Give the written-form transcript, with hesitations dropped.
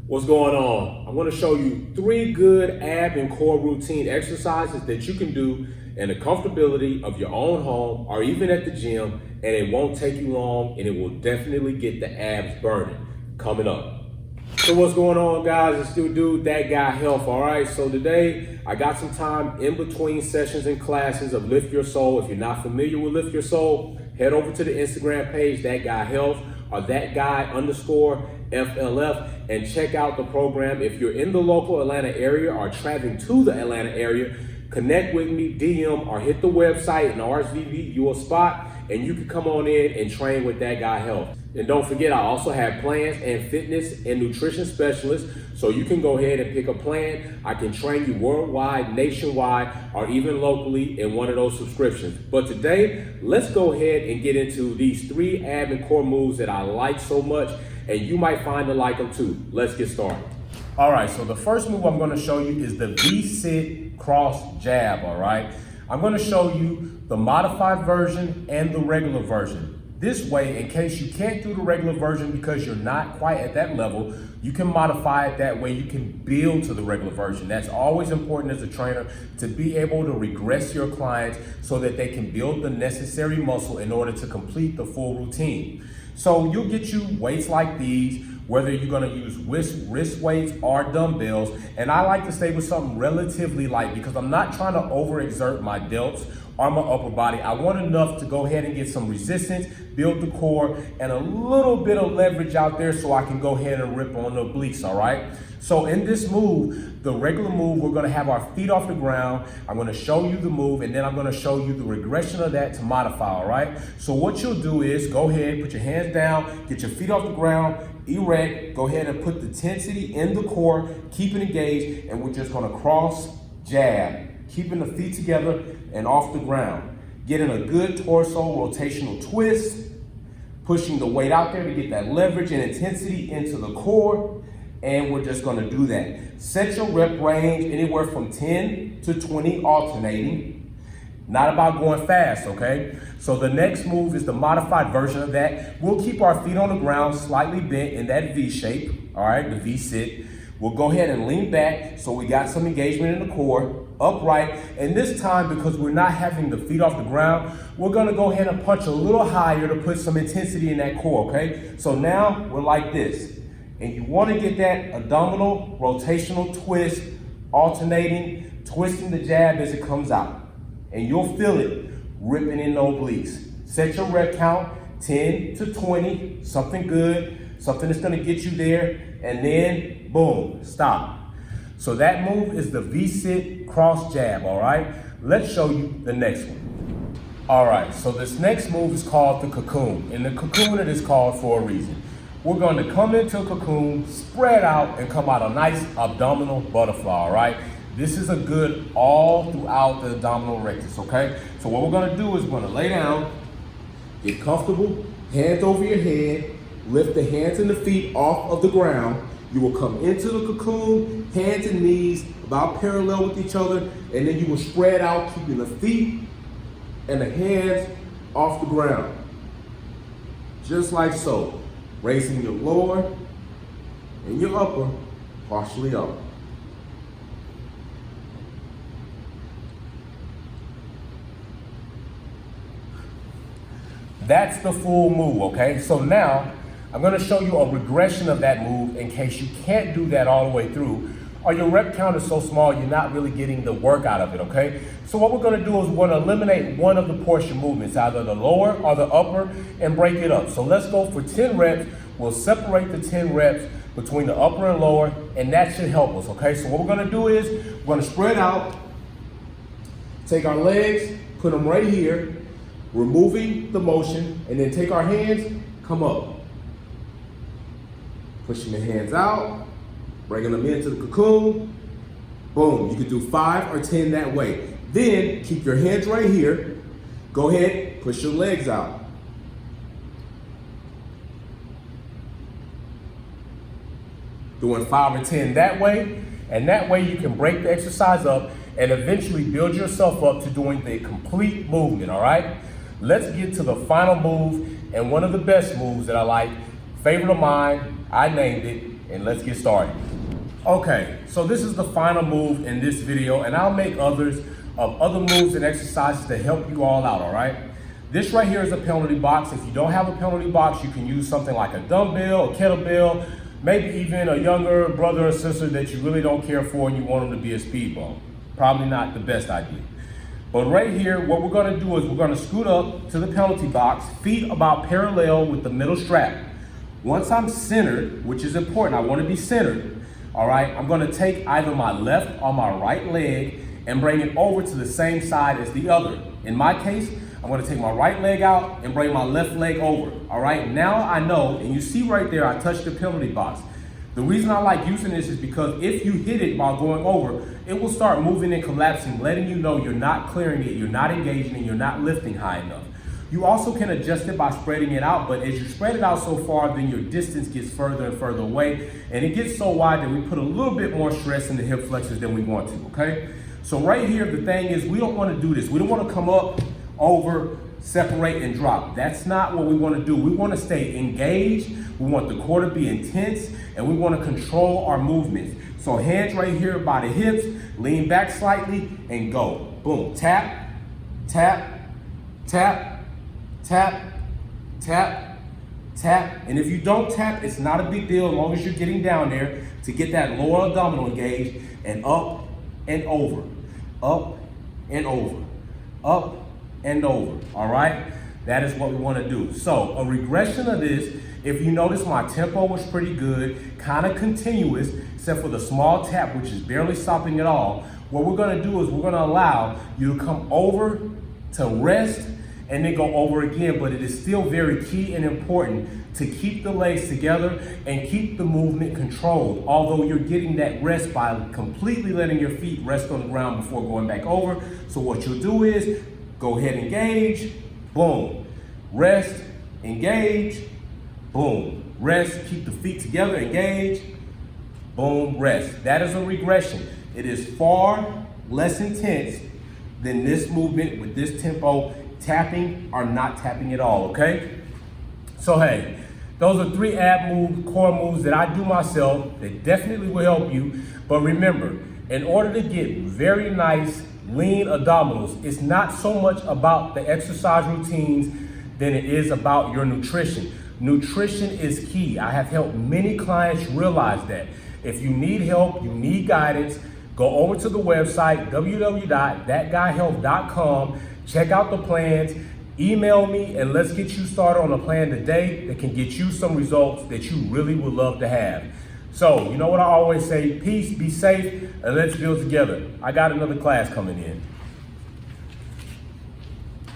What's going on? I'm going to show you 3 good ab and core routine exercises that you can do in the comfortability of your own home or even at the gym, and it won't take you long and it will definitely get the abs burning. Coming up. So what's going on, guys? It's still dude, that guy health. All right, so today I got some time in between sessions and classes of Lift Your Soul. If you're not familiar with Lift Your Soul, head over to the Instagram page, that guy health, or that guy _FLF, and check out the program. If you're in the local Atlanta area or traveling to the Atlanta area, connect with me, DM, or hit the website and RSVP you a spot, and you can come on in and train with that guy health. And don't forget, I also have plans and fitness and nutrition specialists, so you can go ahead and pick a plan. I can train you worldwide, nationwide, or even locally in one of those subscriptions. But today, let's go ahead and get into these 3 ab and core moves that I like so much, and you might find to like them too. Let's get started. All right, so the first move I'm gonna show you is the V-sit cross jab, all right? I'm gonna show you the modified version and the regular version. This way, in case you can't do the regular version because you're not quite at that level, you can modify it that way. You can build to the regular version. That's always important as a trainer, to be able to regress your clients so that they can build the necessary muscle in order to complete the full routine. So you'll get you weights like these, whether you're gonna use wrist weights or dumbbells. And I like to stay with something relatively light because I'm not trying to overexert my delts or my upper body. I want enough to go ahead and get some resistance, build the core, and a little bit of leverage out there so I can go ahead and rip on the obliques, all right? So in this move, the regular move, we're gonna have our feet off the ground. I'm gonna show you the move, and then I'm gonna show you the regression of that to modify, all right? So what you'll do is go ahead, put your hands down, get your feet off the ground, erect, go ahead and put the intensity in the core, keep it engaged, and we're just gonna cross jab, keeping the feet together and off the ground. Getting a good torso rotational twist, pushing the weight out there to get that leverage and intensity into the core, and we're just gonna do that. Set your rep range anywhere from 10 to 20 alternating. Not about going fast, okay? So the next move is the modified version of that. We'll keep our feet on the ground slightly bent in that V shape, all right, the V sit. We'll go ahead and lean back so we got some engagement in the core, upright. And this time, because we're not having the feet off the ground, we're gonna go ahead and punch a little higher to put some intensity in that core, okay? So now we're like this. And you wanna get that abdominal rotational twist, alternating, twisting the jab as it comes out. And you'll feel it ripping in the obliques. Set your rep count, 10 to 20, something good, something that's gonna get you there, and then boom, stop. So that move is the V-sit cross jab, all right? Let's show you the next one. All right, so this next move is called the Cocoon, and the Cocoon it is called for a reason. We're gonna come into a cocoon, spread out, and come out a nice abdominal butterfly, all right? This is a good all throughout the abdominal rectus, okay? So what we're gonna do is we're gonna lay down, get comfortable, hands over your head, lift the hands and the feet off of the ground. You will come into the cocoon, hands and knees about parallel with each other, and then you will spread out, keeping the feet and the hands off the ground. Just like so. Raising your lower and your upper partially up. That's the full move, okay? So now, I'm gonna show you a regression of that move in case you can't do that all the way through, or your rep count is so small you're not really getting the work out of it, okay? So what we're gonna do is we're gonna eliminate one of the portion movements, either the lower or the upper, and break it up. So let's go for 10 reps. We'll separate the 10 reps between the upper and lower, and that should help us, okay? So what we're gonna do is we're gonna spread out, take our legs, put them right here, removing the motion, and then take our hands, come up. Pushing the hands out, bringing them into the cocoon. Boom, you can do 5 or 10 that way. Then keep your hands right here. Go ahead, push your legs out. Doing 5 or 10 that way, and that way you can break the exercise up and eventually build yourself up to doing the complete movement, all right? Let's get to the final move, and one of the best moves that I like, favorite of mine, I named it and let's get started. Okay, so this is the final move in this video, and I'll make others of other moves and exercises to help you all out, all right? This right here is a penalty box. If you don't have a penalty box, you can use something like a dumbbell, a kettlebell, maybe even a younger brother or sister that you really don't care for and you want them to be a speed bump. Probably not the best idea. But right here, what we're gonna do is we're gonna scoot up to the penalty box, feet about parallel with the middle strap. Once I'm centered, which is important, I wanna be centered, all right? I'm gonna take either my left or my right leg and bring it over to the same side as the other. In my case, I'm gonna take my right leg out and bring my left leg over, all right? Now I know, and you see right there, I touched the penalty box. The reason I like using this is because if you hit it while going over, it will start moving and collapsing, letting you know you're not clearing it, you're not engaging, and you're not lifting high enough. You also can adjust it by spreading it out, but as you spread it out so far, then your distance gets further and further away, and it gets so wide that we put a little bit more stress in the hip flexors than we want to, okay? So right here, the thing is, we don't want to do this. We don't want to come up, over, separate, and drop. That's not what we want to do. We want to stay engaged. We want the core to be intense, and we want to control our movements. So hands right here by the hips, lean back slightly, and go. Boom. Tap, tap, tap, tap, tap, tap. And if you don't tap, it's not a big deal as long as you're getting down there to get that lower abdominal engaged, and up and over, up and over, up and over, all right? That is what we want to do. So a regression of this, if you notice, my tempo was pretty good, kind of continuous, except for the small tap, which is barely stopping at all. What we're going to do is we're going to allow you to come over to rest and then go over again, but it is still very key and important to keep the legs together and keep the movement controlled, although you're getting that rest by completely letting your feet rest on the ground before going back over. So what you'll do is go ahead, engage, boom, rest, engage, boom, rest, keep the feet together, engage, boom, rest. That is a regression. It is far less intense than this movement with this tempo, tapping or not tapping at all, okay? So hey, those are 3 ab moves, core moves that I do myself that definitely will help you. But remember, in order to get very nice, lean abdominals, it's not so much about the exercise routines than it is about your nutrition. Nutrition is key. I have helped many clients realize that. If you need help, you need guidance, go over to the website, www.thatguyhealth.com, check out the plans, email me, and let's get you started on a plan today that can get you some results that you really would love to have. So, you know what I always say, peace, be safe, and let's build together. I got another class coming in.